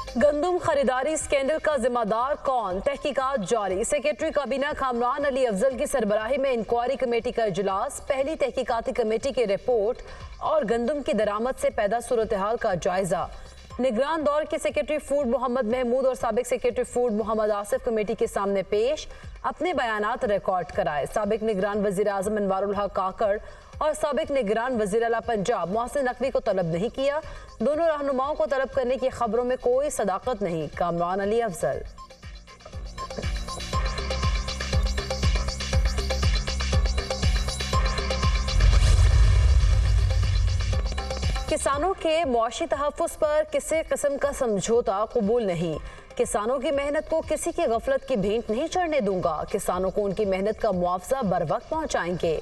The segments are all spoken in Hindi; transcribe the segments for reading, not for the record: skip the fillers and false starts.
गंदम खरीदारी स्कैंडल का जिम्मेदार कौन, तहकीकात जारी। सेक्रेटरी काबीना कामरान अली अफजल की सरबराही में इंक्वायरी कमेटी का इजलास, पहली तहकीकाती कमेटी की रिपोर्ट और गंदम की दरामद से पैदा सूरत हाल का जायजा। निगरान दौर के सेक्रेटरी फूड मोहम्मद महमूद और साबिक secretary food Mohammad Asif committee के सामने पेश, अपने बयानात रिकॉर्ड कराए। साबिक निगरान वजीर आजम अनवारुल हक काकड़ और साबिक निगरान वजीर आला पंजाब मोहसिन नकवी को तलब नहीं किया। दोनों रहनुमाओं को तलब करने की खबरों में कोई सदाकत नहीं, कामरान अली अफजल। किसानों के मुआशी तहफ़्फ़ुज़ पर किसी किस्म का समझौता कबूल नहीं। किसानों की मेहनत को किसी की गफलत की भेंट नहीं चढ़ने दूंगा। किसानों को उनकी मेहनत का मुआवजा बर वक्त पहुँचाएंगे।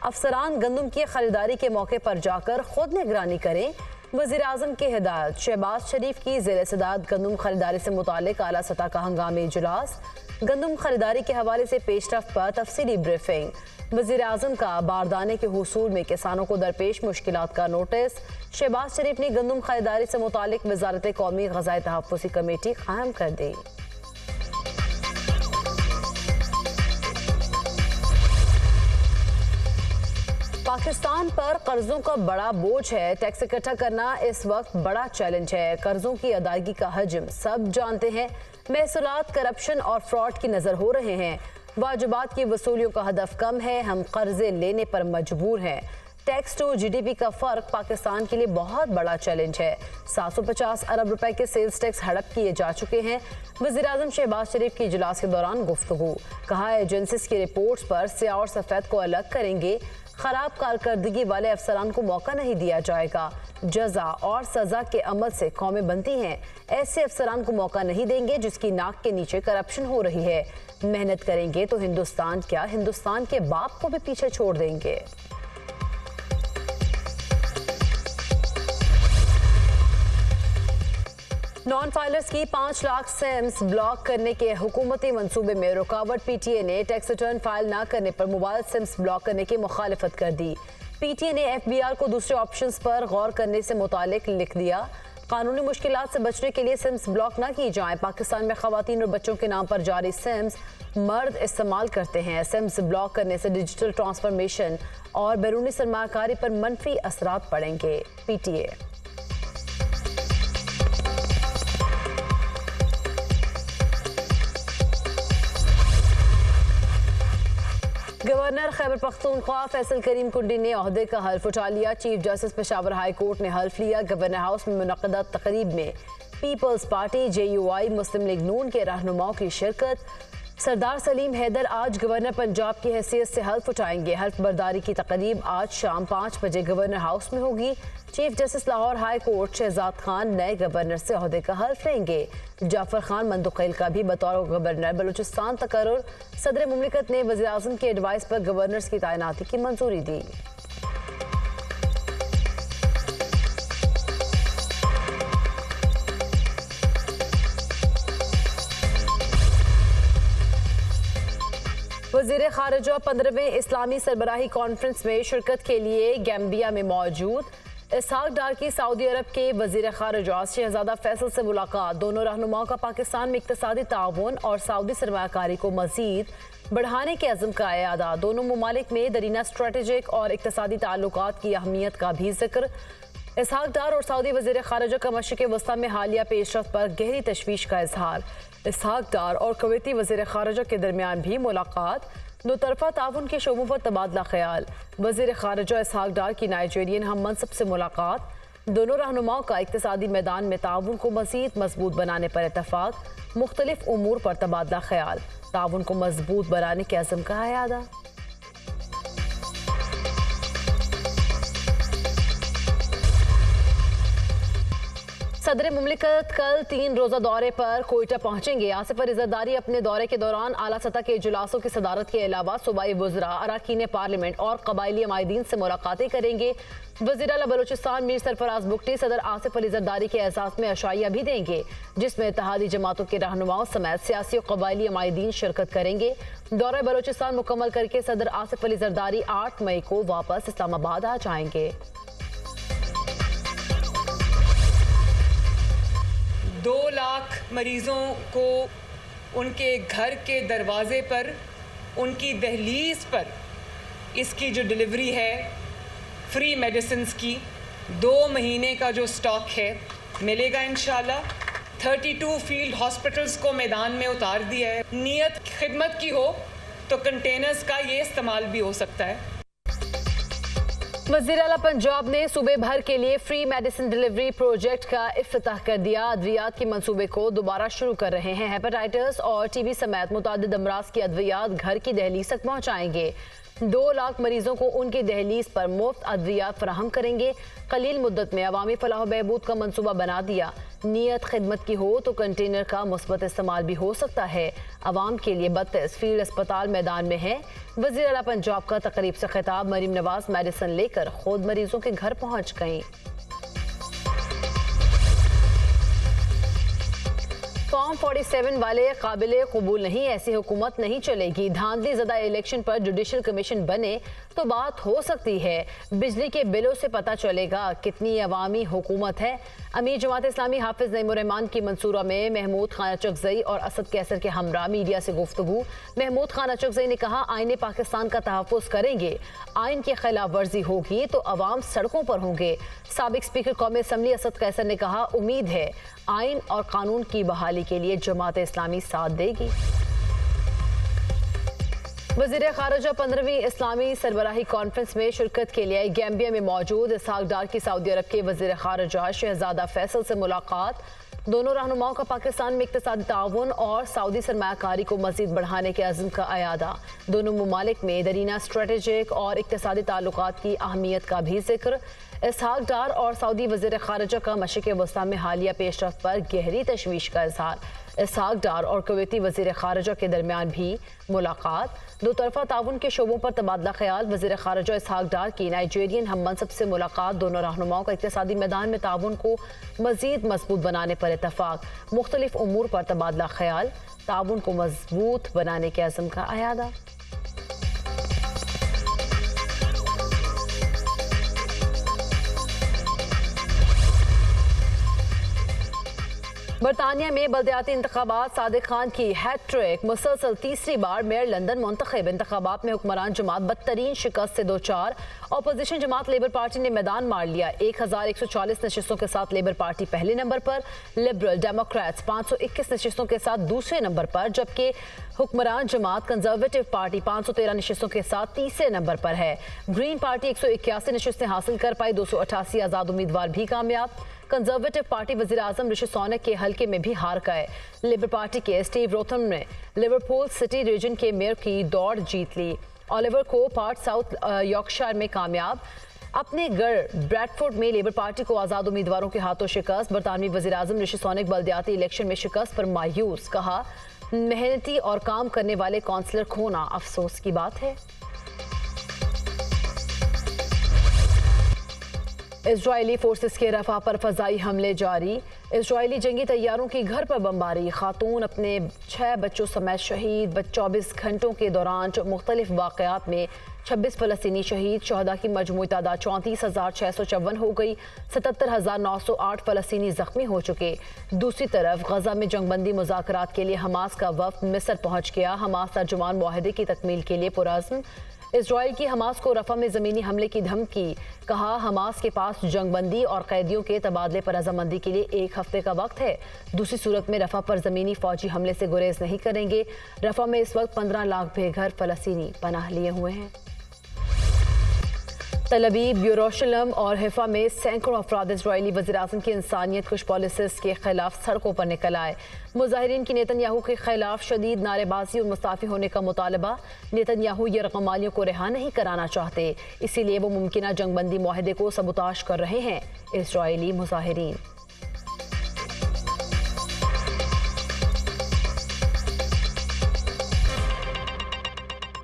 अफसरान गंदम की खरीदारी के मौके पर जाकर खुद निगरानी करें, वज़ीर आज़म की हिदायत। शहबाज शरीफ की ज़ेरे सदारत गंदम खरीदारी से मुताल्लिक़ आला सतह का हंगामी इजलास, गंदम खरीदारी के हवाले से पेशरफ्त पर तफसीली ब्रीफिंग। वज़ीर आज़म का बारदाने के हुसूल में किसानों को दरपेश मुश्किलात का नोटिस। शहबाज शरीफ ने गंदम खरीदारी से मुताल्लिक़ वज़ारत कौमी ग़ज़ाई तहफ़्फ़ुज़ कमेटी कायम कर दी। पाकिस्तान पर कर्जों का बड़ा बोझ है। टैक्स इकट्ठा करना इस वक्त बड़ा चैलेंज है। कर्जों की अदायगी का हजम सब जानते हैं। महसूलात, करप्शन और फ्रॉड की नजर हो रहे हैं। वाजिबात की वसूलियों का हदफ कम है। हम कर्जे लेने पर मजबूर हैं। टैक्स टू जीडीपी का फर्क पाकिस्तान के लिए बहुत बड़ा चैलेंज है। 750 अरब रुपए के सेल्स टैक्स हड़प किए जा चुके हैं। वज़ीर आज़म शहबाज शरीफ की इजलास के दौरान गुफ्तगू, कहा एजेंसीज की रिपोर्ट्स पर स्याह और सफ़ेद को अलग करेंगे। खराब कारकर्दगी वाले अफसरान को मौका नहीं दिया जाएगा। जजा और सजा के अमल से कौमें बनती हैं। ऐसे अफसरान को मौका नहीं देंगे जिसकी नाक के नीचे करप्शन हो रही है। मेहनत करेंगे तो हिंदुस्तान क्या, हिंदुस्तान के बाप को भी पीछे छोड़ देंगे। नॉन फाइलर्स की 5 लाख सिम्स ब्लॉक करने के हुकूमती मंसूबे में रुकावट। पीटीए ने टैक्स रिटर्न फाइल न करने पर मोबाइल सिम्स ब्लॉक करने की मुखालिफत कर दी। पीटीए ने एफबीआर को दूसरे ऑप्शंस पर गौर करने से मुतालिक लिख दिया। कानूनी मुश्किलात से बचने के लिए सिम्स ब्लॉक न की जाएं। पाकिस्तान में खवातीन और बच्चों के नाम पर जारी सिम्स मर्द इस्तेमाल करते हैं। सिम्स ब्लॉक करने से डिजिटल ट्रांसफॉर्मेशन और बैरूनी सरमाकारी पर मनफी असरात पड़ेंगे। पीटीए। गवर्नर खैबर पख्तूनख्वा फैसल करीम कुंडी ने ओहदे का हल्फ उठा लिया। Chief justice Peshawar high court ने हल्फ लिया। गवर्नर हाउस में मुनक़दा तकरीब में पीपल्स पार्टी, JUI, मुस्लिम लीग नून के रहनुमाओं की शिरकत। सरदार सलीम हैदर आज गवर्नर पंजाब की हैसियत से हल्फ उठाएंगे। हल्फ बर्दारी की तकरीब आज शाम 5 बजे गवर्नर हाउस में होगी। Chief justice Lahore high court Shahzad Khan नए गवर्नर से ओहदे का हल्फ लेंगे। जाफर खान मंदुकैल का भी बतौर गवर्नर बलूचिस्तान तकर्रुर। सदर मुमलिकत ने वज़ीर आज़म के एडवाइस पर गवर्नर्स की तैनाती की मंजूरी दी। वज़ीर ख़ारिजा 15वें इस्लामी सरबराही कॉन्फ्रेंस में शिरकत के लिए गैम्बिया में मौजूद। इसहाक डार की सऊदी अरब के वज़ीर ख़ारिजा शहजादा फैसल से मुलाकात। दोनों रहनुमाओं का पाकिस्तान में इक़्तिसादी ताउन और सऊदी सरमायाकारी को मज़ीद बढ़ाने के अज़्म का इयादा। दोनों ममालिक में दरीना स्ट्रेटेजिक और इक़्तिसादी ताल्लुकात की अहमियत का भी जिक्र। इसहाक डार और सऊदी वज़ीर ख़ारिजा का मशरिक़ वस्ता में हालिया पेशरफ्त पर गहरी तशवीश का इजहार। इसहाक डार और कुवैती वज़ीर ख़ारिजा के दरमियान भी मुलाकात। दो तरफा ताउन के शोबों पर तबादला ख्याल। वज़ीर ख़ारिजा इसहाक डार की नाइजीरियन हम मनसब से मुलाकात। दोनों रहनुमाओं का इक़्तिसादी मैदान में ताउन को मज़ीद मजबूत बनाने पर इत्तफ़ाक़। मुख्तलिफ उमूर पर तबादला ख्याल। ताउन को मजबूत बनाने के अज़्म का इयादा। सदर मुमलिकत कल 3 रोज़ा दौरे पर कोयटा पहुंचेंगे। आसिफ अली ज़रदारी अपने दौरे के दौरान आला सतह के इजलासों की सदारत के अलावा सूबाई वज़रा, अरकान पार्लियामेंट और कबायली अमायदीन से मुलाकातें करेंगे। वज़ीर आला बलूचिस्तान मीर सरफराज बुगटी सदर आसिफ अली ज़रदारी के एहसास में अशाइया भी देंगे, जिसमें इत्तेहादी जमातों के रहनुमाओं समेत सियासी और कबायली अमायदीन शिरकत करेंगे। दौरा बलूचिस्तान मुकम्मल करके सदर आसिफ अली ज़रदारी 8 मई को वापस इस्लामाबाद आ जाएंगे। 2 लाख मरीज़ों को उनके घर के दरवाजे पर, उनकी दहलीज पर इसकी जो डिलीवरी है फ्री मेडिसिन्स की 2 महीने का जो स्टॉक है मिलेगा इंशाल्लाह। 32 फील्ड हॉस्पिटल्स को मैदान में उतार दिया है। नीयत खिदमत की हो तो कंटेनर्स का ये इस्तेमाल भी हो सकता है। वज़ीर आला पंजाब ने सूबे भर के लिए फ्री मेडिसिन डिलीवरी प्रोजेक्ट का इफ्तिताह कर दिया। अद्वियात के मंसूबे को दोबारा शुरू कर रहे हैं। हेपेटाइटिस और टीबी समेत मुतादिद अमराज की अद्वियात घर की दहलीज तक पहुँचाएंगे। 2 लाख मरीजों को उनकी दहलीज पर मुफ्त अद्वियात फराहम करेंगे। कलील मुद्दत में अवामी फलाह बहबूद का मंसूबा बना दिया। नीयत खिदमत की हो तो कंटेनर का मुस्बत इस्तेमाल भी हो सकता है। अवाम के लिए 32 फील्ड अस्पताल मैदान में है। वज़ीर आला पंजाब का तकरीब से खिताब। मरीम नवाज मेडिसिन लेकर खुद मरीजों के घर पहुंच गईं। फॉर्म 47 वाले काबिले कबूल नहीं, ऐसी हुकूमत नहीं चलेगी। धांधली ज़दा इलेक्शन पर जुडिशल कमीशन बने तो बात हो सकती है। बिजली के बिलों से पता चलेगा कितनी अवामी हुकूमत है। अमीर जमात इस्लामी हाफिज नईमुर्रहमान की मंसूरा में महमूद खान अचकज़ई और असद कैसर के हमरा मीडिया से गुफ्तगू। महमूद खान अचकज़ई ने कहा, आईन पाकिस्तान का तहफ़्फ़ुज़ करेंगे। आइन की खिलाफ वर्जी होगी तो अवाम सड़कों पर होंगे। साबिक स्पीकर कौमी असम्बली असद कैसर ने कहा, उम्मीद है आइन और कानून की बहाली के लिए जमात इस्लामी साथ देगी। वज़ीर ख़ारिजा 15वीं इस्लामी सरबराही कॉन्फ्रेंस में शिरकत के लिए गैम्बिया में मौजूद इसहाक डार की सऊदी अरब के वज़ीर ख़ारिजा शहजादा फैसल से मुलाकात। दोनों रहनुमाओं का पाकिस्तान में इक़्तिसादी ताउन और सऊदी सरमायाकारी को मज़ीद बढ़ाने के अज़्म का अयादा। दोनों ममालिक में दरीना स्ट्रेटेजिक और इक़्तिसादी ताल्लुकात की अहमियत का भी जिक्र। इसहाक डार और सऊदी वज़ीर ख़ारिजा का मशरिक़ वस्ता में हालिया पेशरफ्त पर गहरी तशवीश का इज़हार। इसहाक डार और कुवैती वज़ीर ख़ारिजा के दरमियान भी मुलाकात। 2 तरफ़ा ताउन के शोबों पर तबादला ख्याल। वज़ीर ख़ारिजा इसहाक डार की नाइजीरियन हम मनसब से मुलाकात। दोनों रहनुमाओं का इक़्तिसादी मैदान में ताउन को मज़ीद मजबूत बनाने पर इत्तफ़ाक़। मुख्तलिफ उमूर पर तबादला ख्याल। ताउन को मजबूत बनाने के अज़्म का अयादा। बरतानिया में बल्दियाती इंतखाबात। सादिक खान की हैट्रिक। मुसलसल तीसरी बार मेयर लंदन मुंतखब। इंतखाबात में हुक्मरान जमात बदतरीन शिकस्त से 2-4। अपोजिशन जमात लेबर पार्टी ने मैदान मार लिया। 1140 नशिस्तों के साथ लेबर पार्टी पहले नंबर पर। लिबरल डेमोक्रेट्स 521 नशिस्तों के साथ दूसरे नंबर पर, जबकि हुक्मरान जमात कंजर्वेटिव पार्टी 513 नशिस्तों के साथ तीसरे नंबर पर है। ग्रीन पार्टी 181 नशिस्तें हासिल कर पाई। 288 आज़ाद उम्मीदवार भी कामयाब। कंजर्वेटिव पार्टी वज़ीर आज़म ऋषि सुनक के हल्के में भी हार गए। लेबर पार्टी के स्टीव रोथम ने लिवरपूल सिटी रीजन के मेयर की दौड़ जीत ली। ओलिवर को पार्ट साउथ यॉर्कशायर में कामयाब। अपने गढ़ ब्रैडफोर्ड में लेबर पार्टी को आज़ाद उम्मीदवारों के हाथों शिकस्त। बरतानवी वज़ीर आज़म ऋषि सुनक बल्दियाती इलेक्शन में शिकस्त पर मायूस। कहा, मेहनती और काम करने वाले काउंसलर खोना अफसोस की बात है। इजरायली फोर्सेस के रफा पर फजाई हमले जारी। इजरायली जंगी तैयारों की घर पर बमबारी। खातून अपने 6 बच्चों समेत शहीद। 24 घंटों के दौरान मुख्तलिफ वाक़यात में 26 फ़लस्तीनी शहीद। शहदा की मजमूई तादाद 34,654 हो गई। 77,908 फ़लस्तीनी जख्मी हो चुके। दूसरी तरफ गजा में जंगबंदी मुज़ाकरात के लिए हमास का वफ़द मिस्र पहुँच गया। हमास तर्जुमान मुआहदे की तकमील के लिए पुरअज़्म। इजराइल की हमास को रफा में ज़मीनी हमले की धमकी। कहा, हमास के पास जंगबंदी और कैदियों के तबादले पर रजामंदी के लिए 1 हफ्ते का वक्त है। दूसरी सूरत में रफा पर ज़मीनी फौजी हमले से गुरेज नहीं करेंगे। रफा में इस वक्त 15 लाख बेघर फ़लस्तीनी पनाह लिए हुए हैं। तल अवीव, यरूशलेम और हिफा में सैकड़ों अफराद इजरायली वज़ीर आज़म की इंसानियत खुश पॉलिसीज़ के खिलाफ सड़कों पर निकल आए। मुजाहिरीन की नेतन्याहू के खिलाफ शदीद नारेबाजी और मुस्ताफ़ी होने का मुतालबा। नेतन्याहू यरगमालियों को रिहा नहीं कराना चाहते, इसीलिए वो मुमकिना जंगबंदी मुआहदे को सबूताश कर रहे हैं। इजरायली मुजाहिरीन